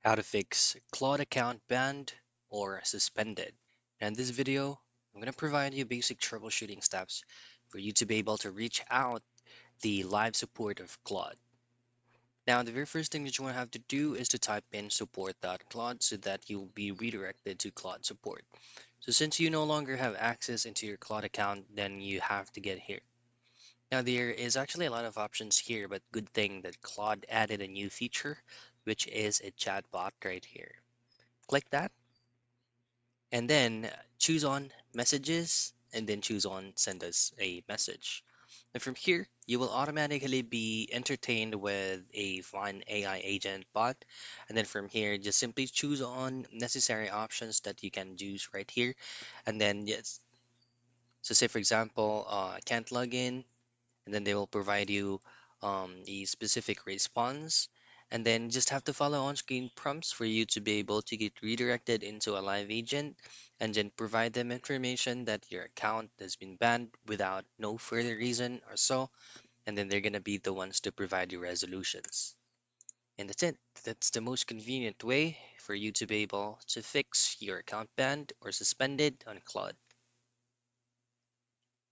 How to fix Claude account banned or suspended. And in this video, I'm going to provide you basic troubleshooting steps for you to be able to reach out the live support of Claude. Now, the very first thing that you want to have to do is to type in support.claude so that you'll be redirected to Claude support. So since you no longer have access into your Claude account, then you have to get here. Now, there is actually a lot of options here, but good thing that Claude added a new feature, which is a chatbot right here. Click that and then choose on messages and then choose on send us a message. And from here, you will automatically be entertained with a fine AI agent bot. And then from here, just simply choose on necessary options that you can use right here. And then, yes, so say for example, I can't log in, and then they will provide you the specific response, and then just have to follow on-screen prompts for you to be able to get redirected into a live agent and then provide them information that your account has been banned without no further reason or so, and then they're gonna be the ones to provide you resolutions. And that's it. That's the most convenient way for you to be able to fix your account banned or suspended on Claude.